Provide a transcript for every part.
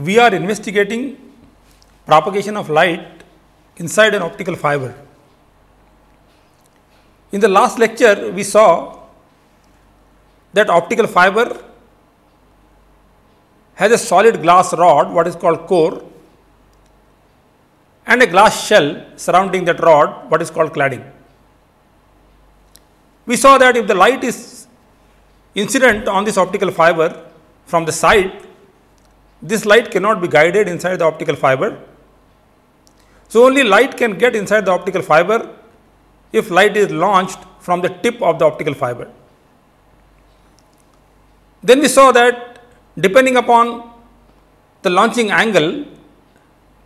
we are investigating propagation of light inside an optical fiber. In the last lecture, we saw that optical fiber has a solid glass rod, what is called core, and a glass shell surrounding that rod, what is called cladding. We saw that if the light is incident on this optical fiber from the side, this light cannot be guided inside the optical fiber. So, only light can get inside the optical fiber if light is launched from the tip of the optical fiber. Then we saw that depending upon the launching angle,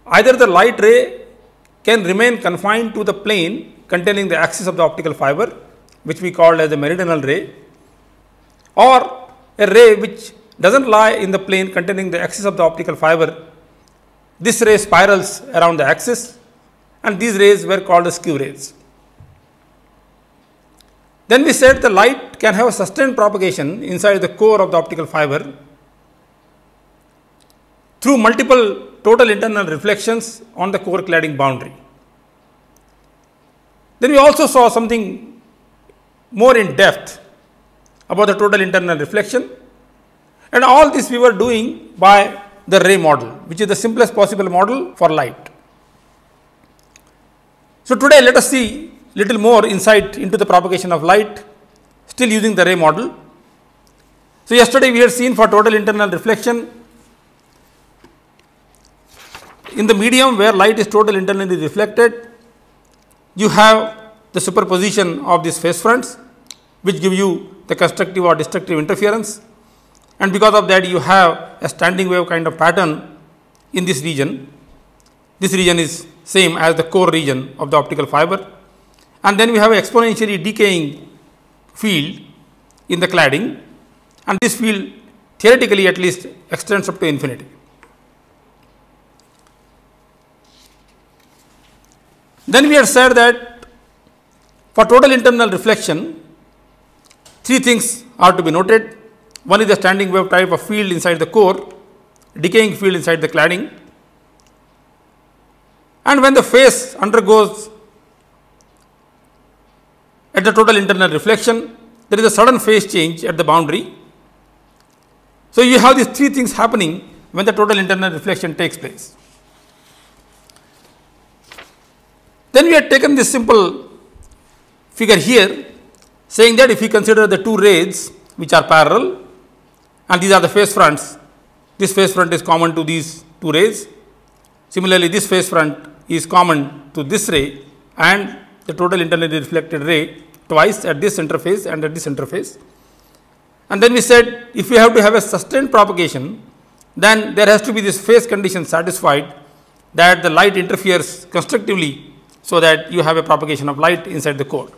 either the light ray can remain confined to the plane containing the axis of the optical fiber, which we call as a meridional ray, or a ray which does not lie in the plane containing the axis of the optical fiber. This ray spirals around the axis, and these rays were called as skew rays. Then we said the light can have a sustained propagation inside the core of the optical fiber through multiple total internal reflections on the core cladding boundary. Then we also saw something more in depth about the total internal reflection, and all this we were doing by the ray model, which is the simplest possible model for light. So, today let us see little more insight into the propagation of light still using the ray model. So, yesterday we had seen for total internal reflection, in the medium where light is total internally reflected, you have the superposition of these phase fronts, which give you the constructive or destructive interference, and because of that you have a standing wave kind of pattern in this region. This region is same as the core region of the optical fiber, and then we have an exponentially decaying field in the cladding, and this field theoretically at least extends up to infinity. Then we have said that for total internal reflection, three things are to be noted. One is the standing wave type of field inside the core, decaying field inside the cladding, and when the phase undergoes at the total internal reflection, there is a sudden phase change at the boundary. So, you have these three things happening when the total internal reflection takes place. Then we have taken this simple figure here, saying that if we consider the two rays which are parallel, and these are the phase fronts, this phase front is common to these two rays. Similarly, this phase front is common to this ray and the total internally reflected ray twice at this interface and at this interface. And then we said if we have to have a sustained propagation, then there has to be this phase condition satisfied that the light interferes constructively, so that you have a propagation of light inside the core.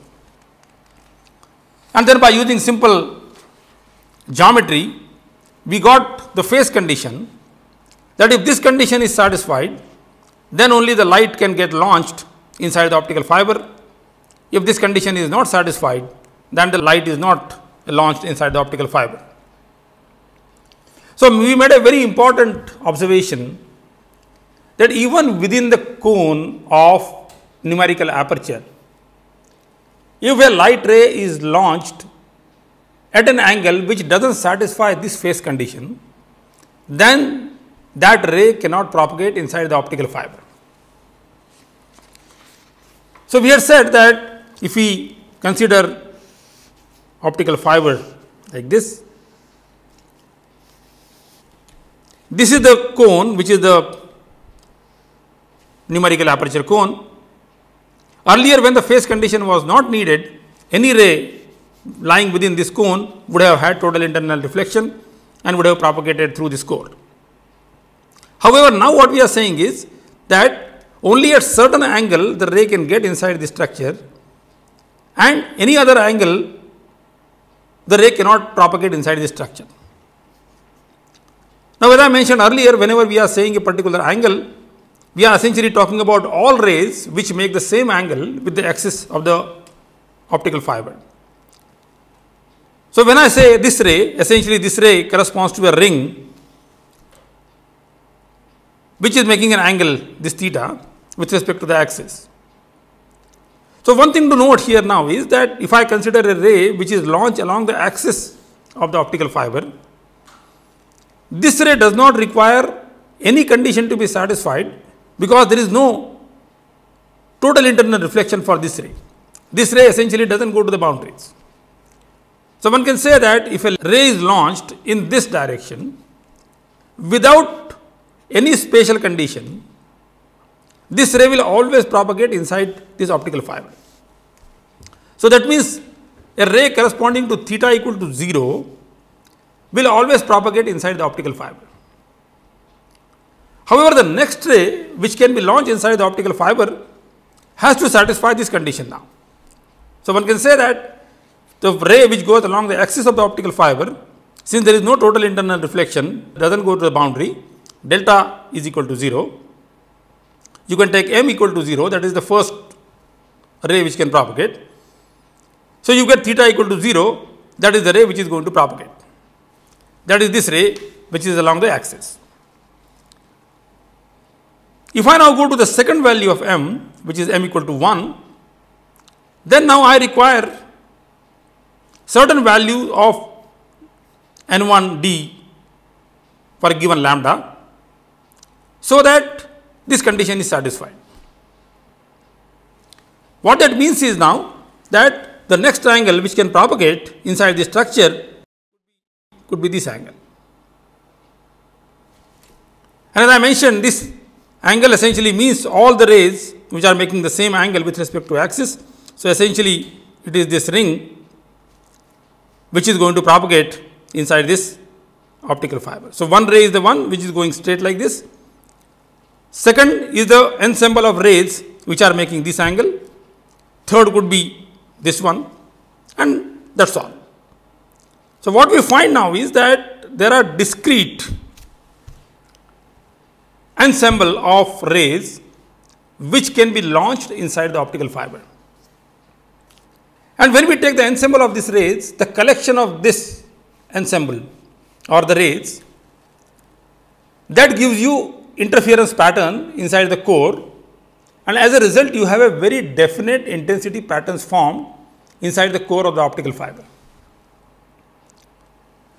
And then by using simple geometry, we got the phase condition that if this condition is satisfied, then only the light can get launched inside the optical fiber. If this condition is not satisfied, then the light is not launched inside the optical fiber. So, we made a very important observation that even within the cone of numerical aperture, if a light ray is launched at an angle which does not satisfy this phase condition, then that ray cannot propagate inside the optical fiber. So, we had said that if we consider optical fiber like this, this is the cone which is the numerical aperture cone. Earlier, when the phase condition was not needed, any ray lying within this cone would have had total internal reflection and would have propagated through this core. However, now what we are saying is that only at certain angle the ray can get inside the structure, and any other angle the ray cannot propagate inside the structure. Now, as I mentioned earlier, whenever we are saying a particular angle, we are essentially talking about all rays which make the same angle with the axis of the optical fiber. So, when I say this ray, essentially this ray corresponds to a ring which is making an angle, this theta, with respect to the axis. So, one thing to note here now is that if I consider a ray which is launched along the axis of the optical fiber, this ray does not require any condition to be satisfied, because there is no total internal reflection for this ray. This ray essentially does not go to the boundaries. So, one can say that if a ray is launched in this direction without any spatial condition, this ray will always propagate inside this optical fiber. So, that means a ray corresponding to theta equal to 0 will always propagate inside the optical fiber. However, the next ray which can be launched inside the optical fiber has to satisfy this condition now. So, one can say that the ray which goes along the axis of the optical fiber, since there is no total internal reflection, does not go to the boundary, delta is equal to 0. You can take m equal to 0, that is the first ray which can propagate. So, you get theta equal to 0, that is the ray which is going to propagate. That is this ray which is along the axis. If I now go to the second value of m, which is m equal to 1, then now I require certain value of n1d for a given lambda, so that this condition is satisfied. What that means is now that the next angle which can propagate inside the structure could be this angle. And as I mentioned, this angle essentially means all the rays which are making the same angle with respect to axis. So, essentially it is this ring which is going to propagate inside this optical fiber. So, one ray is the one which is going straight like this. Second is the ensemble of rays which are making this angle. Third could be this one, and that is all. So, what we find now is that there are discrete ensemble of rays which can be launched inside the optical fiber. And when we take the ensemble of these rays, the collection of this ensemble or the rays, that gives you interference pattern inside the core, and as a result you have a very definite intensity patterns formed inside the core of the optical fiber.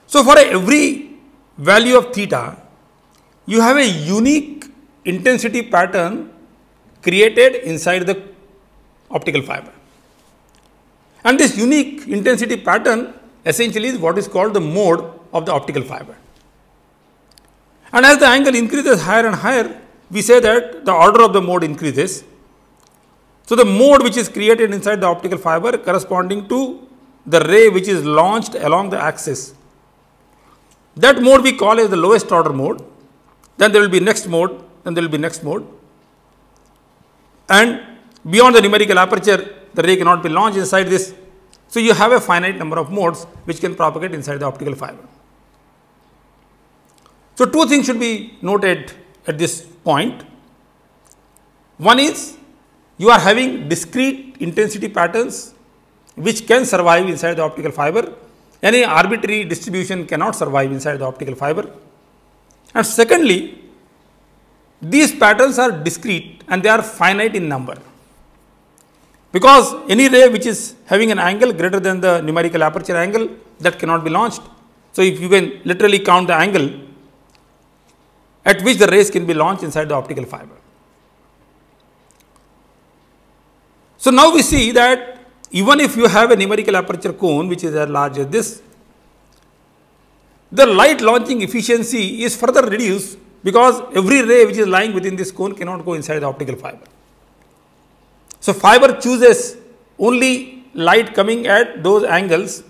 So, for every value of theta, you have a unique intensity pattern created inside the optical fiber. And this unique intensity pattern essentially is what is called the mode of the optical fiber. And as the angle increases higher and higher, we say that the order of the mode increases. So, the mode which is created inside the optical fiber corresponding to the ray which is launched along the axis, that mode we call as the lowest order mode. Then there will be next mode, then there will be next mode, and beyond the numerical aperture the ray cannot be launched inside this. So, you have a finite number of modes which can propagate inside the optical fiber. So, two things should be noted at this point. One is you are having discrete intensity patterns which can survive inside the optical fiber. Any arbitrary distribution cannot survive inside the optical fiber. And secondly, these patterns are discrete and they are finite in number, because any ray which is having an angle greater than the numerical aperture angle, that cannot be launched. So, if you can literally count the angle at which the rays can be launched inside the optical fiber. So, now we see that even if you have a numerical aperture cone which is as large as this, the light launching efficiency is further reduced, because every ray which is lying within this cone cannot go inside the optical fiber. So, fiber chooses only light coming at those angles,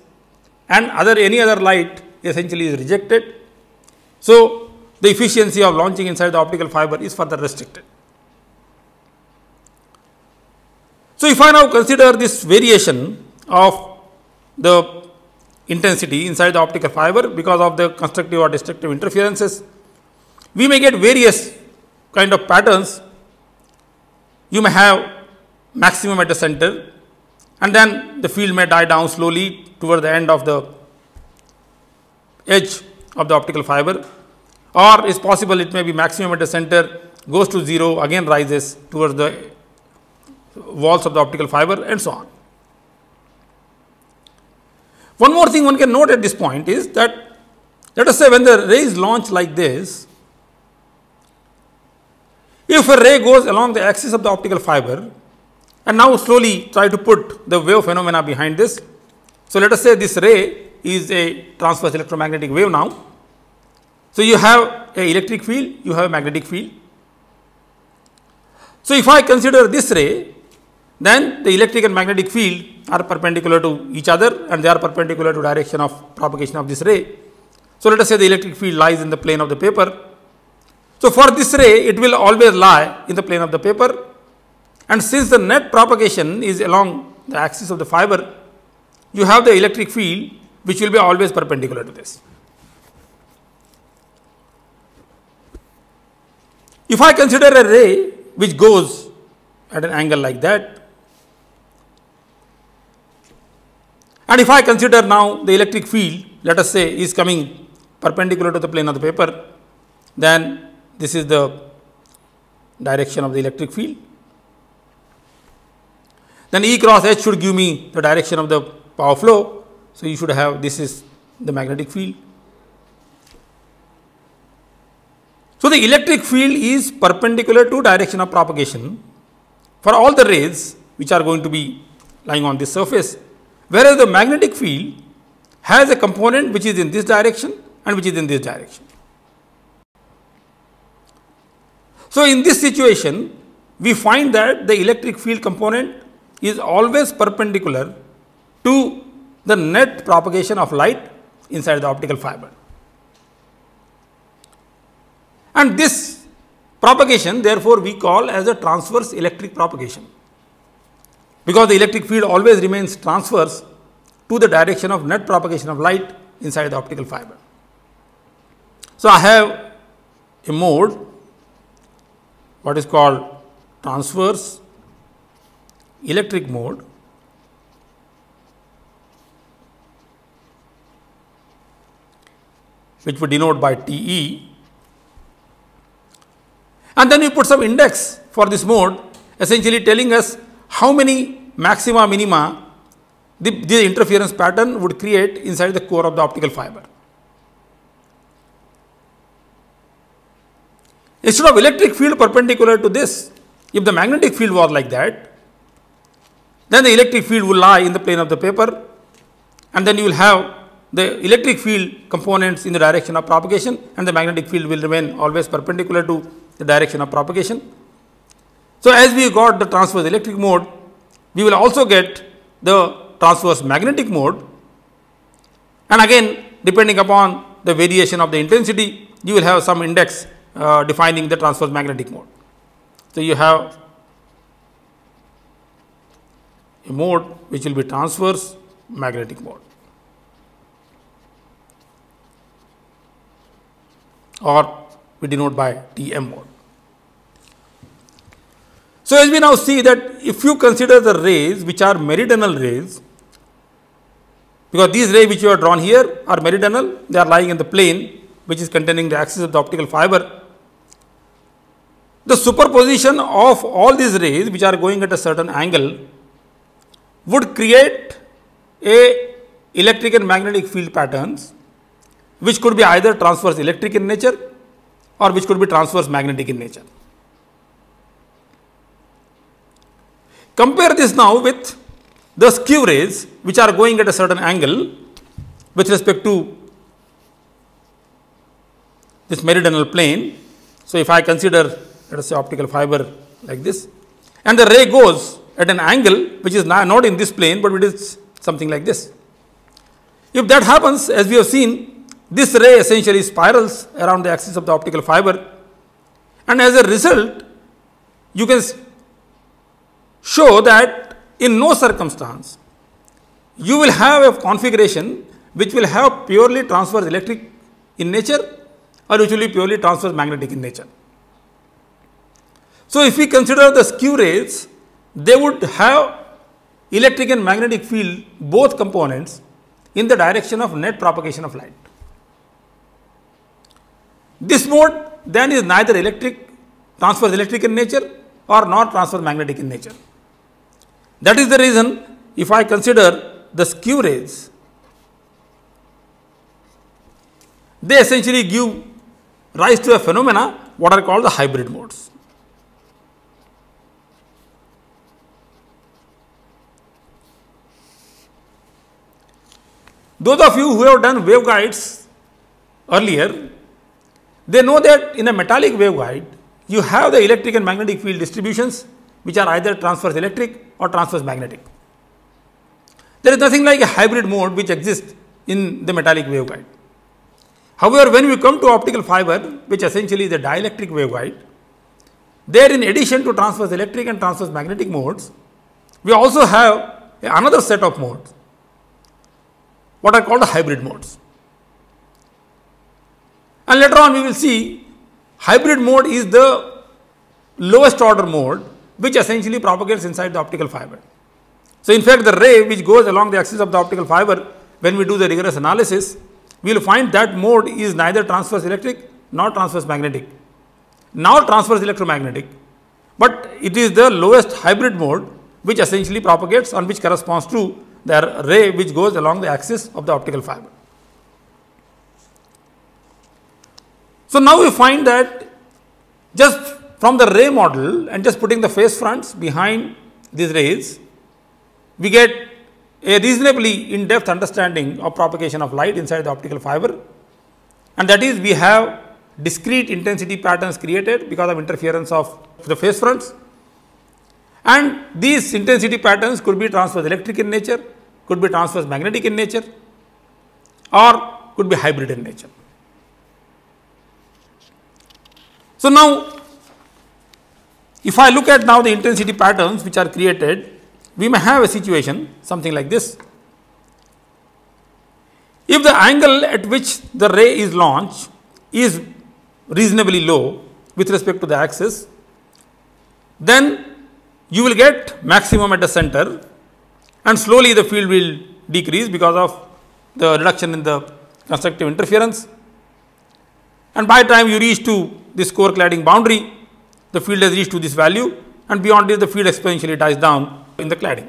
and any other light essentially is rejected. So, the efficiency of launching inside the optical fiber is further restricted. So, if I now consider this variation of the intensity inside the optical fiber because of the constructive or destructive interferences, we may get various kind of patterns. You may have maximum at the center, and then the field may die down slowly toward the end of the edge of the optical fiber. or is possible it may be maximum at the center, goes to 0, again rises towards the walls of the optical fiber, and so on. One more thing one can note at this point is that, let us say when the ray is launched like this, if a ray goes along the axis of the optical fiber, and now slowly try to put the wave phenomena behind this. So, let us say this ray is a transverse electromagnetic wave now. So, you have a electric field, you have a magnetic field. So, if I consider this ray, then the electric and magnetic field are perpendicular to each other, and they are perpendicular to direction of propagation of this ray. So, let us say the electric field lies in the plane of the paper. So, for this ray it will always lie in the plane of the paper, and since the net propagation is along the axis of the fiber, you have the electric field which will be always perpendicular to this. If I consider a ray which goes at an angle like that, and if I consider now the electric field, let us say, is coming perpendicular to the plane of the paper, then this is the direction of the electric field. Then E cross H should give me the direction of the power flow. So, you should have, this is the magnetic field. So, the electric field is perpendicular to direction of propagation for all the rays which are going to be lying on this surface, whereas the magnetic field has a component which is in this direction and which is in this direction. So, in this situation, we find that the electric field component is always perpendicular to the net propagation of light inside the optical fiber. And this propagation, therefore, we call as a transverse electric propagation, because the electric field always remains transverse to the direction of net propagation of light inside the optical fiber. So, I have a mode what is called transverse electric mode, which we denote by TE, and then we put some index for this mode, essentially telling us how many maxima minima the interference pattern would create inside the core of the optical fiber. Instead of electric field perpendicular to this, if the magnetic field was like that, then the electric field will lie in the plane of the paper, and then you will have the electric field components in the direction of propagation, and the magnetic field will remain always perpendicular to the direction of propagation. So, as we got the transverse electric mode, we will also get the transverse magnetic mode, and again depending upon the variation of the intensity, you will have some index defining the transverse magnetic mode. So, you have a mode which will be transverse magnetic mode, or we denote by TM mode. So, as we now see that if you consider the rays which are meridional rays, because these rays which you have drawn here are meridional, they are lying in the plane which is containing the axis of the optical fiber. The superposition of all these rays which are going at a certain angle would create a electric and magnetic field patterns which could be either transverse electric in nature or which could be transverse magnetic in nature. Compare this now with the skew rays which are going at a certain angle with respect to this meridional plane. So, if I consider, let us say, optical fiber like this, and the ray goes at an angle which is not in this plane, but it is something like this. If that happens, as we have seen, this ray essentially spirals around the axis of the optical fiber, and as a result you can show that in no circumstance you will have a configuration which will have purely transverse electric in nature or which will be purely transverse magnetic in nature. So, if we consider the skew rays, they would have electric and magnetic field both components in the direction of net propagation of light. This mode then is neither transverse electric in nature or not transverse magnetic in nature. That is the reason if I consider the skew rays, they essentially give rise to a phenomena what are called the hybrid modes. Those of you who have done waveguides earlier, they know that in a metallic waveguide, you have the electric and magnetic field distributions which are either transverse electric or transverse magnetic. There is nothing like a hybrid mode which exists in the metallic waveguide. However, when we come to optical fiber, which essentially is a dielectric waveguide, there in addition to transverse electric and transverse magnetic modes, we also have another set of modes, what are called the hybrid modes. And later on we will see hybrid mode is the lowest order mode which essentially propagates inside the optical fiber. So, in fact, the ray which goes along the axis of the optical fiber, when we do the rigorous analysis, we will find that mode is neither transverse electric nor transverse magnetic, nor transverse electromagnetic, but it is the lowest hybrid mode which essentially propagates and which corresponds to the ray which goes along the axis of the optical fiber. So, now we find that just from the ray model and just putting the phase fronts behind these rays, we get a reasonably in-depth understanding of propagation of light inside the optical fiber, and that is we have discrete intensity patterns created because of interference of the phase fronts, and these intensity patterns could be transverse electric in nature, could be transverse magnetic in nature, or could be hybrid in nature. So, now if I look at now the intensity patterns which are created, we may have a situation something like this. If the angle at which the ray is launched is reasonably low with respect to the axis, then you will get maximum at the center and slowly the field will decrease because of the reduction in the constructive interference, and by the time you reach to this core cladding boundary, the field has reached to this value, and beyond this the field exponentially dies down in the cladding.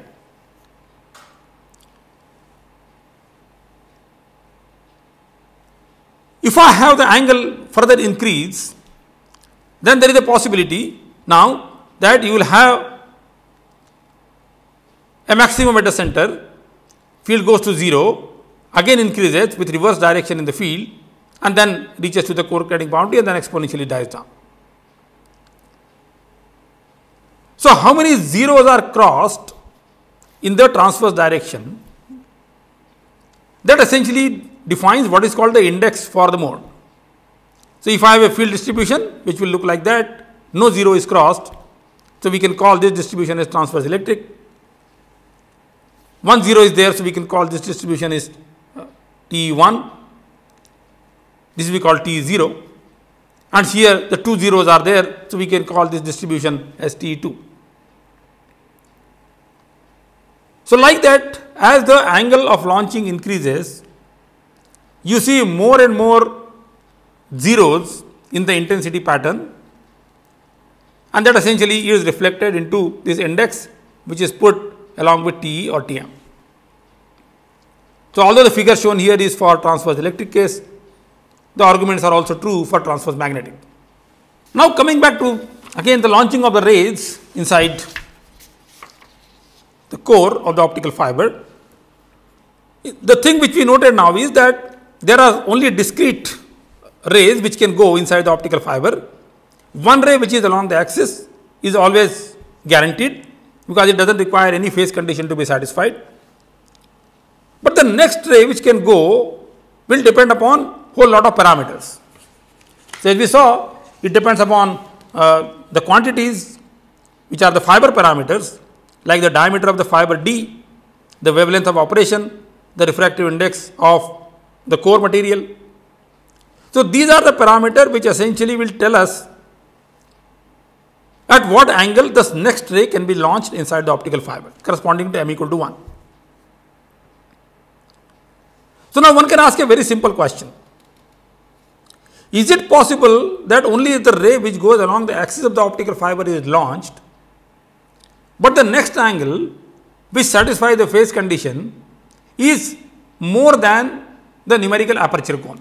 If I have the angle further increase, then there is a possibility now that you will have a maximum at the center, field goes to 0, again increases with reverse direction in the field, and then reaches to the core cladding boundary and then exponentially dies down. So, how many zeros are crossed in the transverse direction? That essentially defines what is called the index for the mode. So, if I have a field distribution which will look like that, no zero is crossed. So, we can call this distribution as transverse electric. 1 0 is there, so we can call this distribution as T1. This we call T0, and here the 2 zeros are there, so we can call this distribution as T2. So, like that, as the angle of launching increases, you see more and more zeros in the intensity pattern, and that essentially is reflected into this index which is put along with TE or TM. So, although the figure shown here is for transverse electric case, the arguments are also true for transverse magnetic. Now, coming back to again the launching of the rays inside the core of the optical fiber, the thing which we noted now is that there are only discrete rays which can go inside the optical fiber. One ray which is along the axis is always guaranteed because it does not require any phase condition to be satisfied. But the next ray which can go will depend upon whole lot of parameters. So, as we saw, it depends upon the quantities which are the fiber parameters, like the diameter of the fiber d, the wavelength of operation, the refractive index of the core material. So, these are the parameters which essentially will tell us at what angle this next ray can be launched inside the optical fiber corresponding to m equal to 1. So, now one can ask a very simple question. Is it possible that only the ray which goes along the axis of the optical fiber is launched, but the next angle which satisfies the phase condition is more than the numerical aperture cone?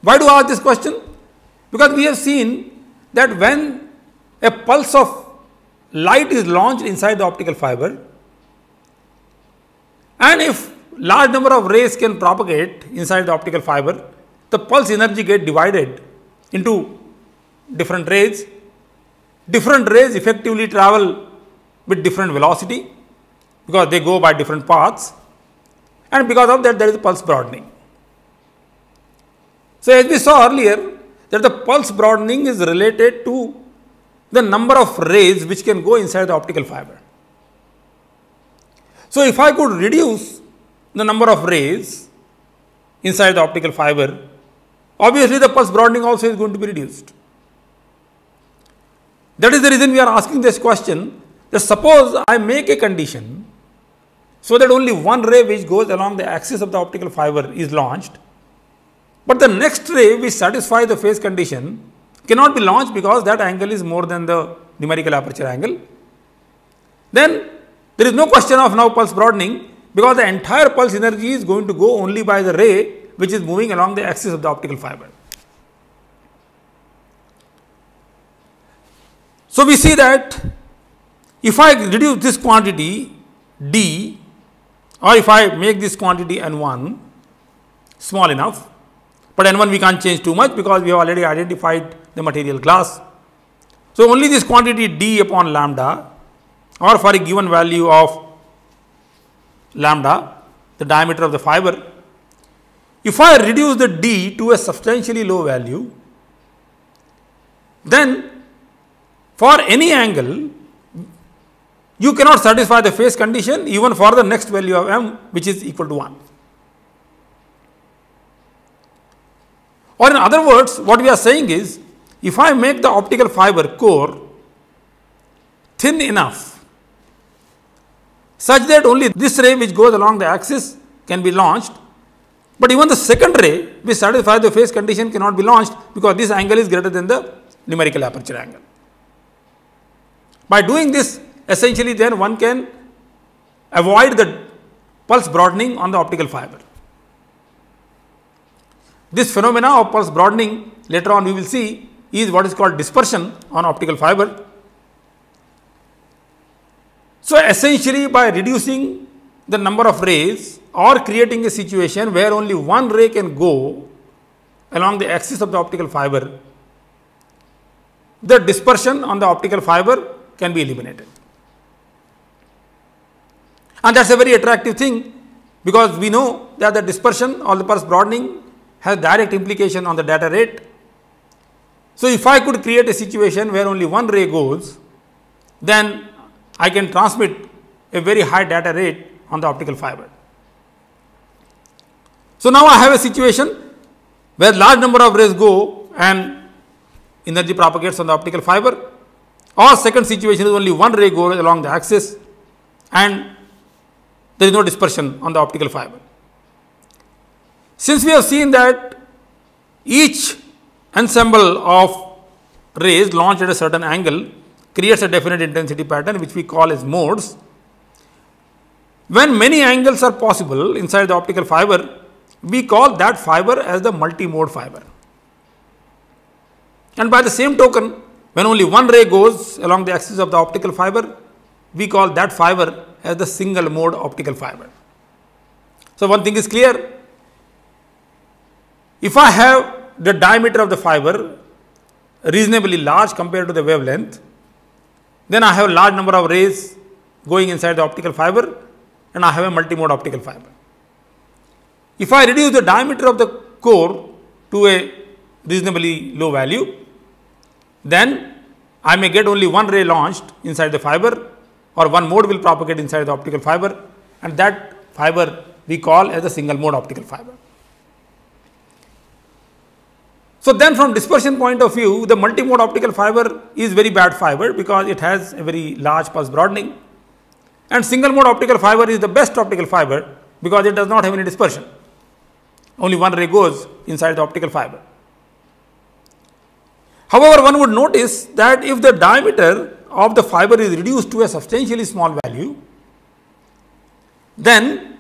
Why do I ask this question? Because we have seen that when a pulse of light is launched inside the optical fiber, and if large number of rays can propagate inside the optical fiber, the pulse energy get divided into different rays. Different rays effectively travel with different velocity because they go by different paths, and because of that there is a pulse broadening. So, as we saw earlier that the pulse broadening is related to the number of rays which can go inside the optical fiber. So, if I could reduce the number of rays inside the optical fiber, obviously the pulse broadening also is going to be reduced. That is the reason we are asking this question, that suppose I make a condition so that only one ray which goes along the axis of the optical fiber is launched, but the next ray which satisfies the phase condition cannot be launched because that angle is more than the numerical aperture angle. Then there is no question of now pulse broadening, because the entire pulse energy is going to go only by the ray which is moving along the axis of the optical fiber. So, we see that if I reduce this quantity d, or if I make this quantity n1 small enough, but n1 we can't change too much because we have already identified the material glass. So, only this quantity d upon lambda, or for a given value of lambda, the diameter of the fiber, if I reduce the d to a substantially low value, then for any angle you cannot satisfy the phase condition even for the next value of m, which is equal to 1. Or in other words, what we are saying is, if I make the optical fiber core thin enough such that only this ray which goes along the axis can be launched, but even the second ray which satisfies the phase condition cannot be launched because this angle is greater than the numerical aperture angle. By doing this, essentially then one can avoid the pulse broadening on the optical fiber. This phenomena of pulse broadening, later on we will see, is what is called dispersion on optical fiber. So, essentially by reducing the number of rays or creating a situation where only one ray can go along the axis of the optical fiber, the dispersion on the optical fiber can be eliminated. And that is a very attractive thing, because we know that the dispersion or the pulse broadening has direct implication on the data rate. So, if I could create a situation where only one ray goes, then I can transmit a very high data rate on the optical fiber. So, now I have a situation where large number of rays go and energy propagates on the optical fiber, or second situation is only one ray goes along the axis and there is no dispersion on the optical fiber. Since we have seen that each ensemble of rays launched at a certain angle creates a definite intensity pattern which we call as modes, when many angles are possible inside the optical fiber, we call that fiber as the multi-mode fiber. And by the same token, when only one ray goes along the axis of the optical fiber, we call that fiber as the single mode optical fiber. So, one thing is clear, if I have the diameter of the fiber reasonably large compared to the wavelength, then I have a large number of rays going inside the optical fiber and I have a multi-mode optical fiber. If I reduce the diameter of the core to a reasonably low value, then I may get only one ray launched inside the fiber, or one mode will propagate inside the optical fiber, and that fiber we call as a single mode optical fiber. So, then from dispersion point of view, the multi-mode optical fiber is very bad fiber because it has a very large pulse broadening, and single mode optical fiber is the best optical fiber because it does not have any dispersion. only one ray goes inside the optical fiber. However, one would notice that if the diameter of the fiber is reduced to a substantially small value, then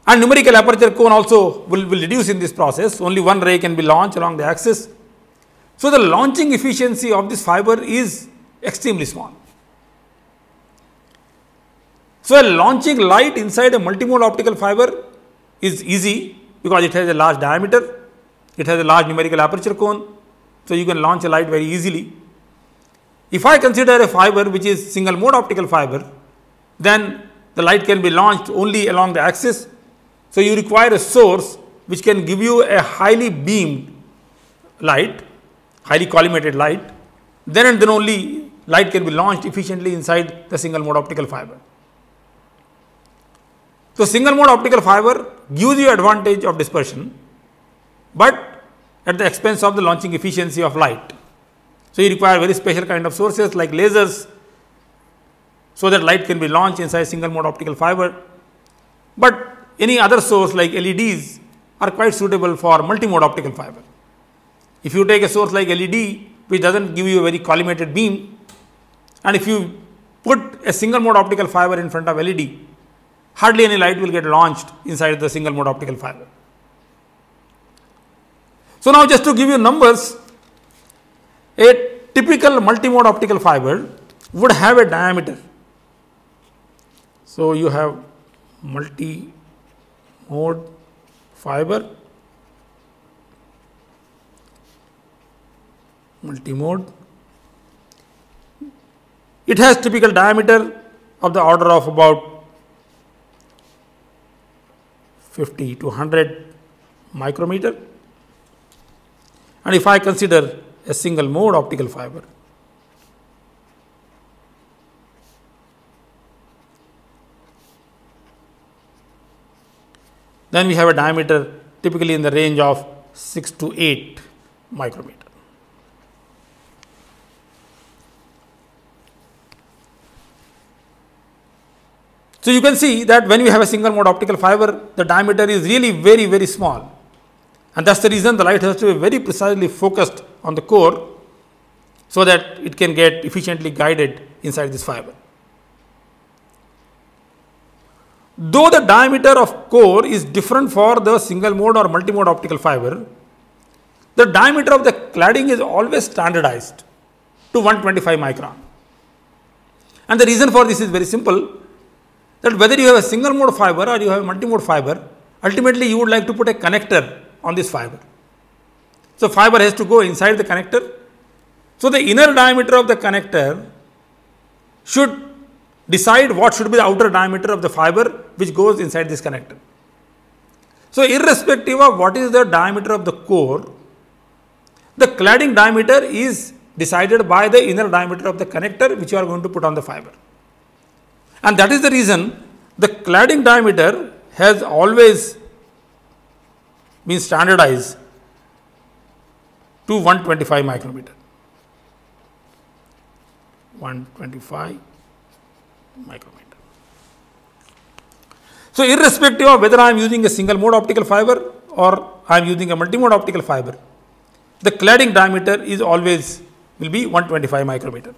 and numerical aperture cone also will reduce in this process. Only one ray can be launched along the axis. So, the launching efficiency of this fiber is extremely small. So, launching light inside a multimode optical fiber is easy because it has a large diameter, it has a large numerical aperture cone. So, you can launch a light very easily. If I consider a fiber which is single mode optical fiber, then the light can be launched only along the axis. So, you require a source which can give you a highly beamed light, highly collimated light, then and then only light can be launched efficiently inside the single mode optical fiber. So, single mode optical fiber gives you advantage of dispersion, but at the expense of the launching efficiency of light. So, you require very special kind of sources like lasers, so that light can be launched inside single mode optical fiber, but any other source like LEDs are quite suitable for multimode optical fiber. If you take a source like LED which does not give you a very collimated beam, and if you put a single mode optical fiber in front of LED, hardly any light will get launched inside the single mode optical fiber. So, now just to give you numbers, a typical multimode optical fiber would have a diameter. So, you have multimode fiber, multimode. It has typical diameter of the order of about 50 to 100 micrometer. And if I consider a single mode optical fiber, then we have a diameter typically in the range of 6 to 8 micrometer. So, you can see that when we have a single mode optical fiber, the diameter is really very, very small, and that is the reason the light has to be very precisely focused on the core, so that it can get efficiently guided inside this fiber. Though the diameter of core is different for the single mode or multimode optical fiber, the diameter of the cladding is always standardized to 125 micron. And the reason for this is very simple, that whether you have a single mode fiber or you have a multimode fiber, ultimately you would like to put a connector on this fiber. So, fiber has to go inside the connector. So, the inner diameter of the connector should decide what should be the outer diameter of the fiber which goes inside this connector. So, irrespective of what is the diameter of the core, the cladding diameter is decided by the inner diameter of the connector which you are going to put on the fiber. And that is the reason the cladding diameter has always been standardized to 125 micrometer. 125 micrometer. So, irrespective of whether I am using a single mode optical fiber or I am using a multimode optical fiber, the cladding diameter is always will be 125 micrometer.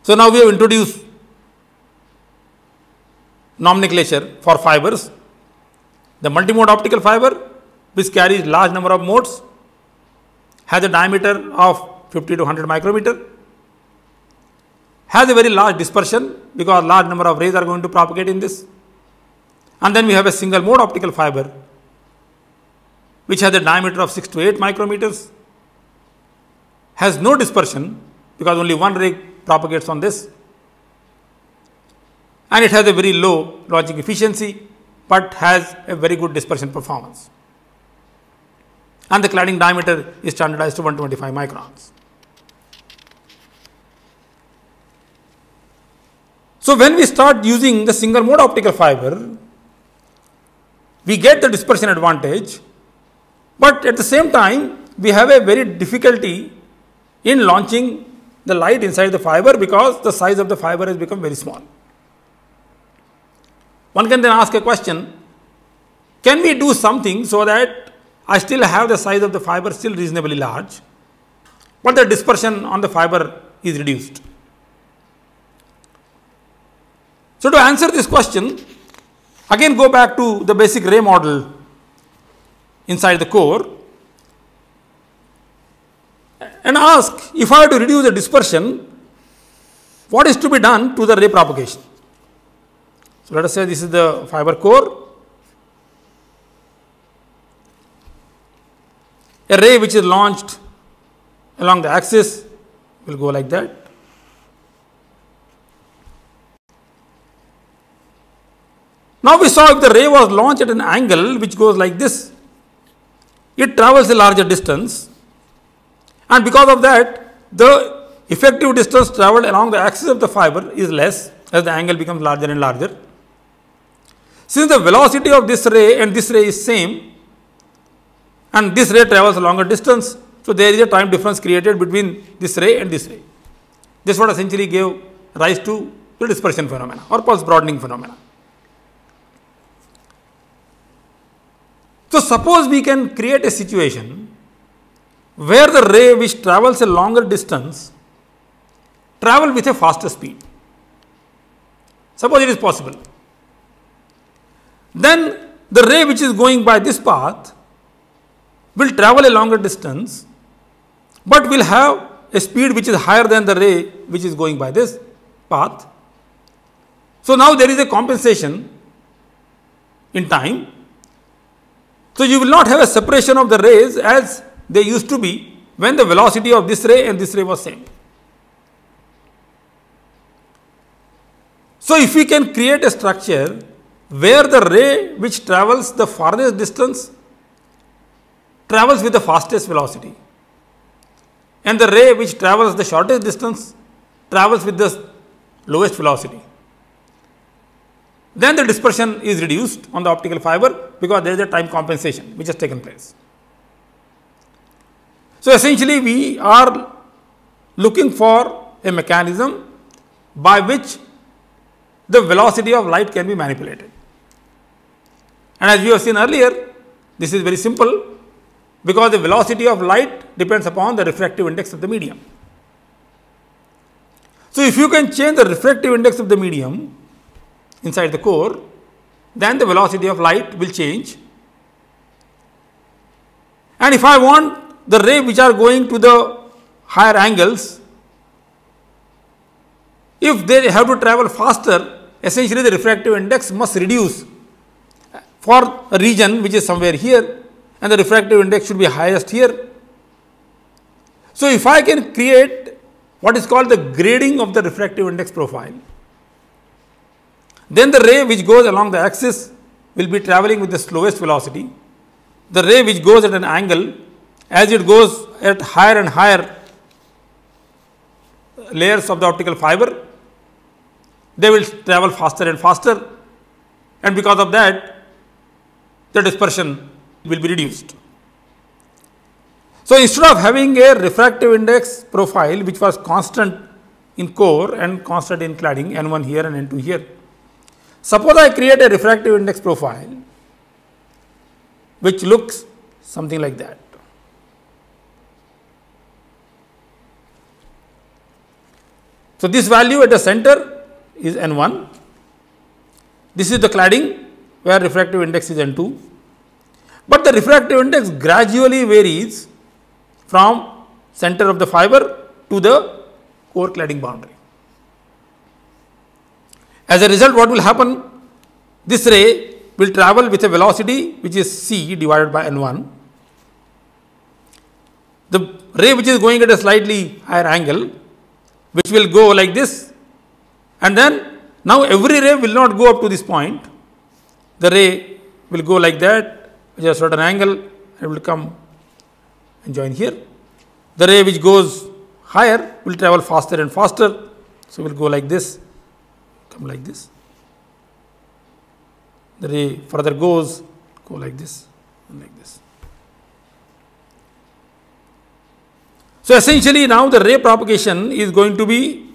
So, now we have introduced nomenclature for fibers. The multimode optical fiber, which carries large number of modes, has a diameter of 50 to 100 micrometer, has a very large dispersion because large number of rays are going to propagate in this. And then we have a single mode optical fiber which has a diameter of 6 to 8 micrometers, has no dispersion because only one ray propagates on this, and it has a very low launching efficiency, but has a very good dispersion performance. And the cladding diameter is standardized to 125 microns. So, when we start using the single mode optical fiber, we get the dispersion advantage, but at the same time we have a very difficulty in launching the light inside the fiber because the size of the fiber has become very small. One can then ask a question can we do something so that I still have the size of the fiber still reasonably large, but the dispersion on the fiber is reduced? So, to answer this question, again go back to the basic ray model inside the core and ask, if I have to reduce the dispersion, what is to be done to the ray propagation? So, let us say this is the fiber core. A ray which is launched along the axis will go like that. Now, we saw if the ray was launched at an angle which goes like this, it travels a larger distance, and because of that the effective distance travelled along the axis of the fiber is less as the angle becomes larger and larger. Since the velocity of this ray and this ray is same, and this ray travels a longer distance, so there is a time difference created between this ray and this ray. This is what essentially gave rise to the dispersion phenomena or pulse broadening phenomena. So, suppose we can create a situation where the ray which travels a longer distance travel with a faster speed. Suppose it is possible. Then the ray which is going by this path will travel a longer distance, but will have a speed which is higher than the ray which is going by this path. So, now there is a compensation in time. So, you will not have a separation of the rays as they used to be when the velocity of this ray and this ray was same. So, if we can create a structure where the ray which travels the farthest distance travels with the fastest velocity, and the ray which travels the shortest distance travels with the lowest velocity, then the dispersion is reduced on the optical fiber because there is a time compensation which has taken place. So, essentially we are looking for a mechanism by which the velocity of light can be manipulated. And as we have seen earlier, this is very simple because the velocity of light depends upon the refractive index of the medium. So, if you can change the refractive index of the medium inside the core, then the velocity of light will change. And if I want the ray which are going to the higher angles, if they have to travel faster, essentially the refractive index must reduce for a region which is somewhere here, and the refractive index should be highest here. So, if I can create what is called the grading of the refractive index profile, then the ray which goes along the axis will be travelling with the slowest velocity. The ray which goes at an angle, as it goes at higher and higher layers of the optical fiber, they will travel faster and faster, and because of that the dispersion will be reduced. So, instead of having a refractive index profile which was constant in core and constant in cladding, N1 here and N2 here, suppose I create a refractive index profile which looks something like that. So, this value at the center is N1, this is the cladding where refractive index is N2, but the refractive index gradually varies from center of the fiber to the core cladding boundary. As a result, what will happen? This ray will travel with a velocity which is c divided by N1. The ray which is going at a slightly higher angle, which will go like this, and then now every ray will not go up to this point. The ray will go like that, which has a certain angle, and it will come and join here. The ray which goes higher will travel faster and faster, so will go like this, come like this. The ray further goes, go like this and like this. So, essentially now the ray propagation is going to be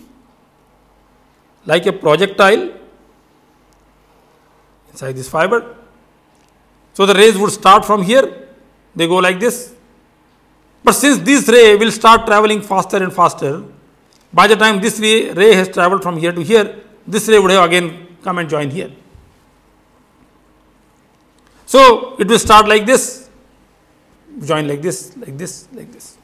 like a projectile inside this fiber, So, the rays would start from here, they go like this. But since this ray will start traveling faster and faster, by the time this ray has traveled from here to here, this ray would have again come and join here. So, it will start like this, join like this, like this, like this.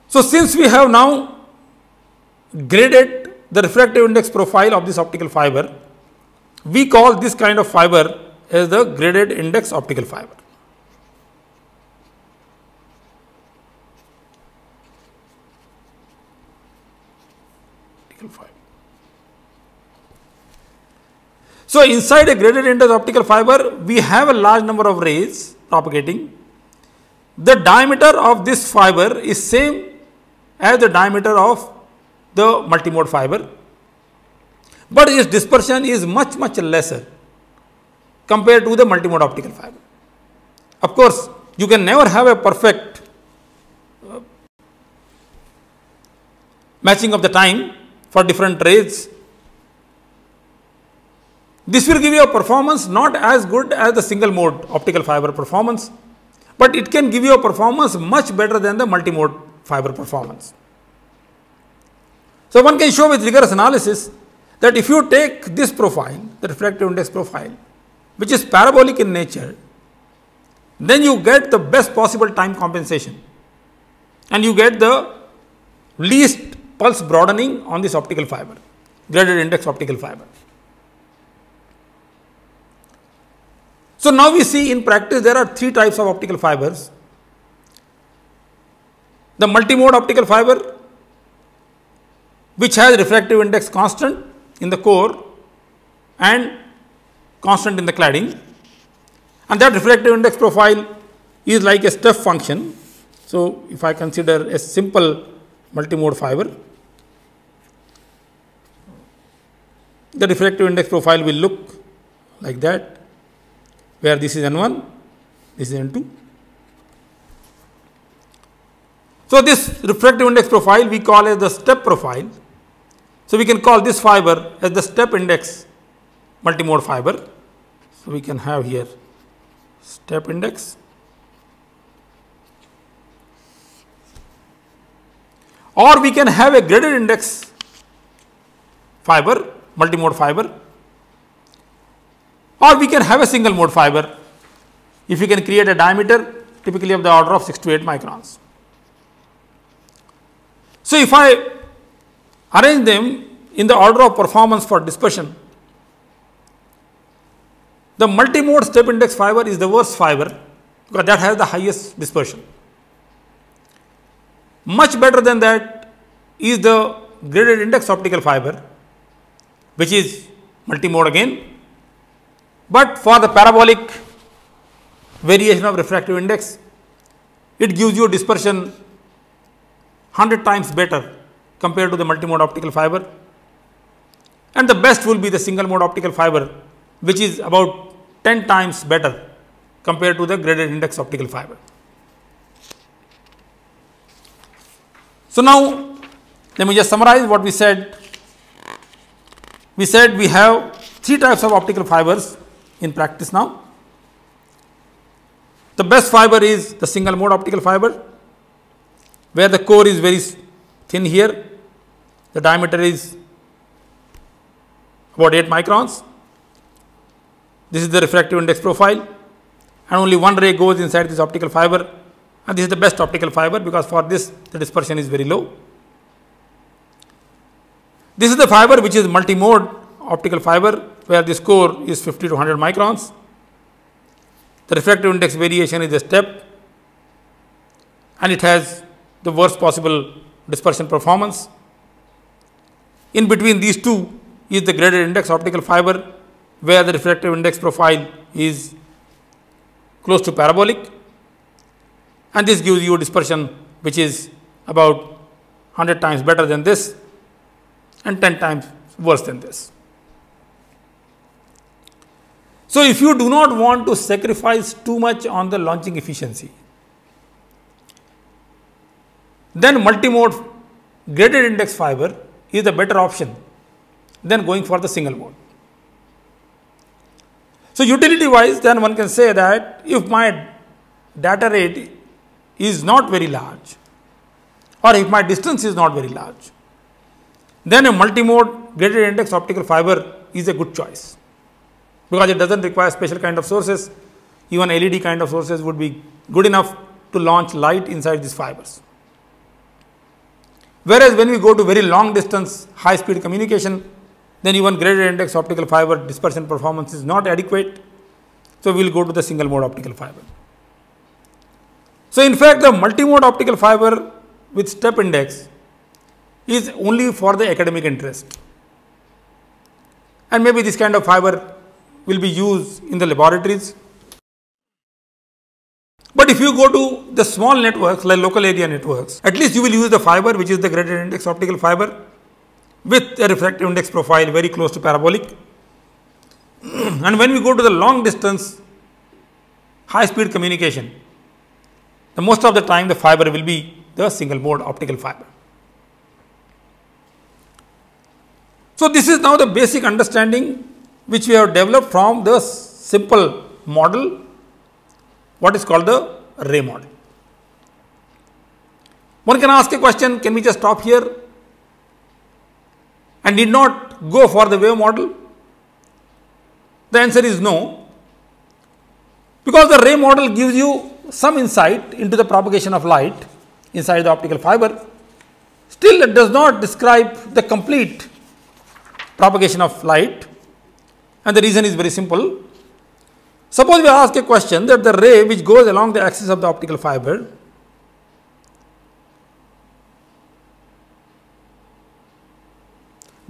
So, since we have now graded the refractive index profile of this optical fiber, we call this kind of fiber as the graded index optical fiber. So, inside a graded index optical fiber, we have a large number of rays propagating. The diameter of this fiber is same as the diameter of the multimode fiber, but its dispersion is much lesser compared to the multimode optical fiber. Of course, you can never have a perfect matching of the time for different rays. This will give you a performance not as good as the single mode optical fiber performance, but it can give you a performance much better than the multimode fiber performance. So, one can show with rigorous analysis that if you take this profile, the refractive index profile, which is parabolic in nature, then you get the best possible time compensation and you get the least pulse broadening on this optical fiber, graded index optical fiber. So, now we see in practice there are three types of optical fibers. The multimode optical fiber, which has refractive index constant in the core and constant in the cladding, and that refractive index profile is like a step function. So, if I consider a simple multimode fiber, the refractive index profile will look like that, where this is N1, this is N2. So, this refractive index profile we call as the step profile. So, we can call this fiber as the step index multimode fiber. So, we can have here step index, or we can have a graded index fiber, multimode fiber, or we can have a single mode fiber if we can create a diameter typically of the order of 6 to 8 microns. So, if I arrange them in the order of performance for dispersion, the multimode step index fiber is the worst fiber because that has the highest dispersion. Much better than that is the graded index optical fiber, which is multimode again, but for the parabolic variation of refractive index, it gives you dispersion 100 times better compared to the multimode optical fiber, and the best will be the single mode optical fiber, which is about 10 times better compared to the graded index optical fiber. So, now let me just summarize what we said. We said we have three types of optical fibers in practice now. The best fiber is the single mode optical fiber, where the core is very thin here, the diameter is about 8 microns. This is the refractive index profile, and only one ray goes inside this optical fiber, and this is the best optical fiber because for this the dispersion is very low. This is the fiber which is multimode optical fiber, where this core is 50 to 100 microns. The refractive index variation is a step, and it has the worst possible dispersion performance. In between these two is the graded index optical fiber, where the refractive index profile is close to parabolic, and this gives you a dispersion which is about 100 times better than this and 10 times worse than this. So, if you do not want to sacrifice too much on the launching efficiency, then multimode graded index fiber is the better option than going for the single mode. So, utility wise, then one can say that if my data rate is not very large, or if my distance is not very large, then a multimode graded index optical fiber is a good choice, because it does not require special kind of sources. Even LED kind of sources would be good enough to launch light inside these fibers. Whereas, when we go to very long distance high speed communication, then even graded index optical fiber dispersion performance is not adequate. So, we will go to the single mode optical fiber. So, in fact, the multimode optical fiber with step index is only for the academic interest, and maybe this kind of fiber will be used in the laboratories. But if you go to the small networks like local area networks, at least you will use the fiber which is the graded index optical fiber with a refractive index profile very close to parabolic. And when we go to the long distance high speed communication, the most of the time the fiber will be the single mode optical fiber. So, this is now the basic understanding which we have developed from the simple model, what is called the ray model. One can ask a question, can we just stop here and need not go for the wave model? The answer is no, because the ray model gives you some insight into the propagation of light inside the optical fiber. Still, it does not describe the complete propagation of light, and the reason is very simple. Suppose we ask a question that the ray which goes along the axis of the optical fiber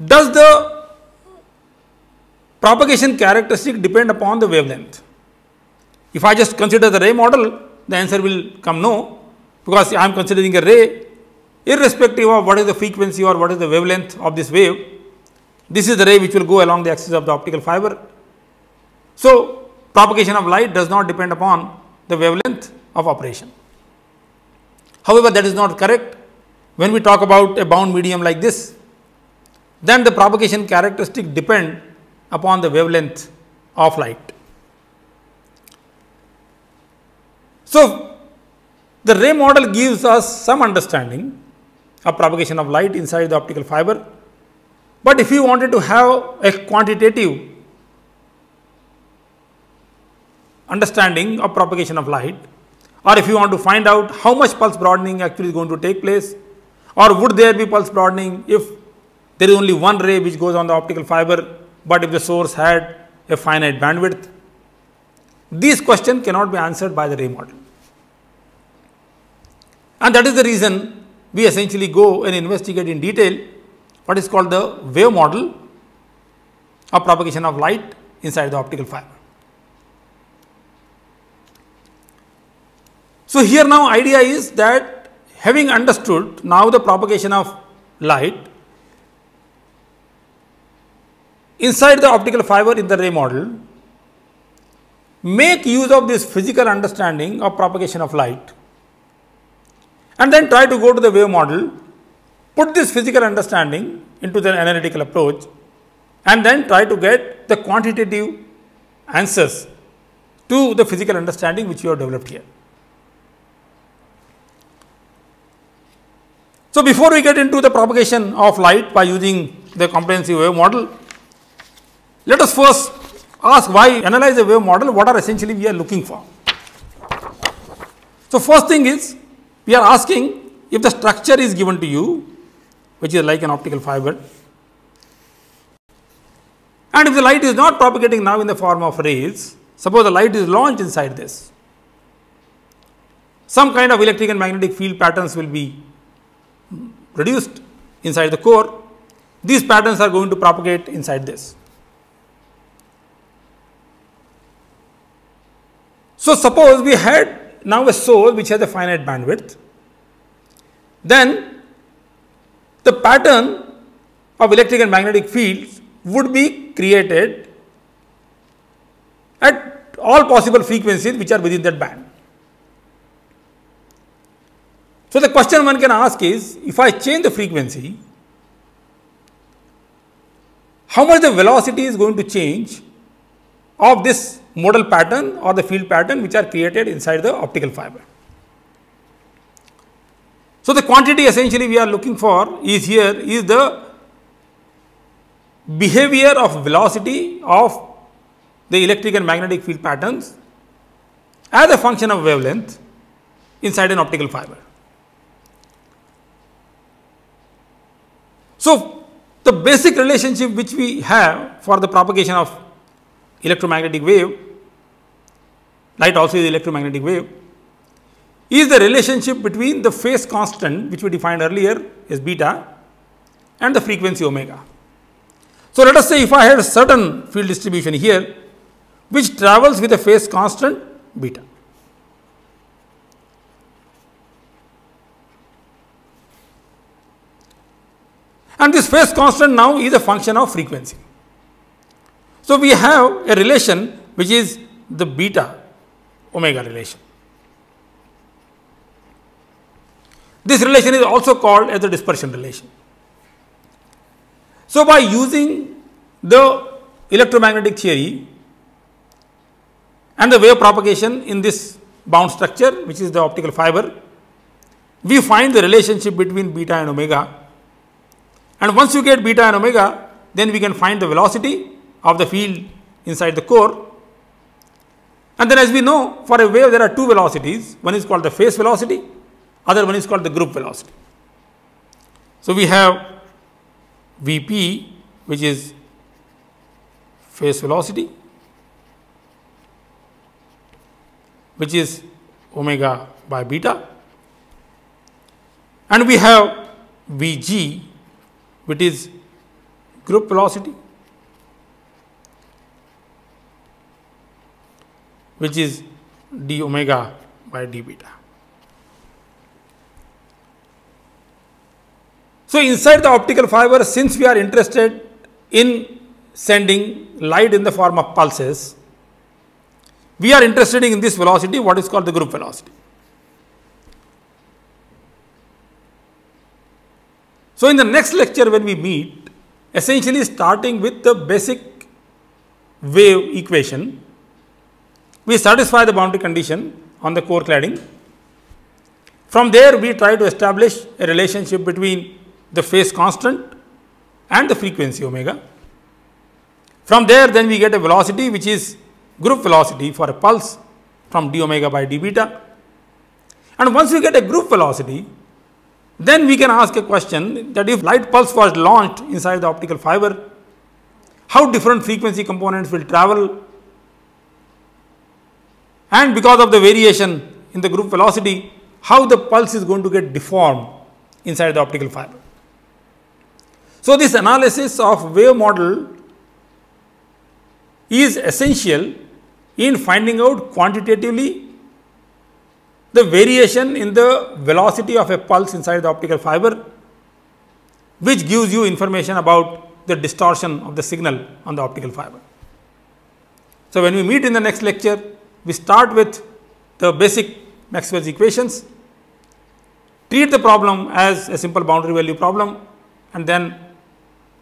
does the propagation characteristic depend upon the wavelength? If I just consider the ray model, the answer will come no, because I am considering a ray irrespective of what is the frequency or what is the wavelength of this wave. This is the ray which will go along the axis of the optical fiber. So, propagation of light does not depend upon the wavelength of operation. However, that is not correct. When we talk about a bound medium like this, then the propagation characteristic depend upon the wavelength of light. So, the ray model gives us some understanding of propagation of light inside the optical fiber. But if you wanted to have a quantitative understanding of propagation of light, or if you want to find out how much pulse broadening actually is going to take place, or would there be pulse broadening if there is only one ray which goes on the optical fiber, but if the source had a finite bandwidth, these questions cannot be answered by the ray model. And that is the reason we essentially go and investigate in detail what is called the wave model of propagation of light inside the optical fiber. So, here now idea is that having understood now the propagation of light inside the optical fiber in the ray model, make use of this physical understanding of propagation of light and then try to go to the wave model, put this physical understanding into the analytical approach and then try to get the quantitative answers to the physical understanding which you have developed here. So, before we get into the propagation of light by using the comprehensive wave model, let us first ask why analyze a wave model, what are essentially we are looking for. So, first thing is we are asking if the structure is given to you, which is like an optical fiber, and if the light is not propagating now in the form of rays, suppose the light is launched inside this, some kind of electric and magnetic field patterns will be produced inside the core. These patterns are going to propagate inside this. So, suppose we had now a source which has a finite bandwidth, then the pattern of electric and magnetic fields would be created at all possible frequencies which are within that band. So, the question one can ask is, if I change the frequency, how much the velocity is going to change of this modal pattern or the field pattern which are created inside the optical fiber. So, the quantity essentially we are looking for is here is the behavior of velocity of the electric and magnetic field patterns as a function of wavelength inside an optical fiber. So, the basic relationship which we have for the propagation of electromagnetic wave, light also is electromagnetic wave, is the relationship between the phase constant which we defined earlier as beta and the frequency omega. So, let us say if I had a certain field distribution here which travels with a phase constant beta. And this phase constant now is a function of frequency. So, we have a relation which is the beta omega relation. This relation is also called as the dispersion relation. So, by using the electromagnetic theory and the wave propagation in this bound structure which is the optical fiber, we find the relationship between beta and omega. And once you get beta and omega, then we can find the velocity of the field inside the core. And then as we know, for a wave there are two velocities, one is called the phase velocity, other one is called the group velocity. So, we have Vp which is phase velocity which is omega by beta, and we have Vg which is group velocity which is d omega by d beta. So, inside the optical fiber, since we are interested in sending light in the form of pulses, we are interested in this velocity what is called the group velocity. So, in the next lecture when we meet, essentially starting with the basic wave equation, we satisfy the boundary condition on the core cladding. From there, we try to establish a relationship between the phase constant and the frequency omega. From there, then we get a velocity which is group velocity for a pulse from d omega by d beta. And once we get a group velocity, then we can ask a question that if light pulse was launched inside the optical fiber, how different frequency components will travel, and because of the variation in the group velocity, how the pulse is going to get deformed inside the optical fiber. So, this analysis of wave model is essential in finding out quantitatively the variation in the velocity of a pulse inside the optical fiber, which gives you information about the distortion of the signal on the optical fiber. So, when we meet in the next lecture, we start with the basic Maxwell's equations, treat the problem as a simple boundary value problem, and then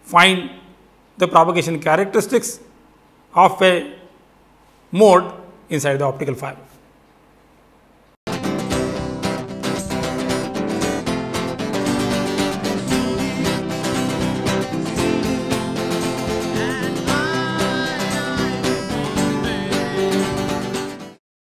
find the propagation characteristics of a mode inside the optical fiber.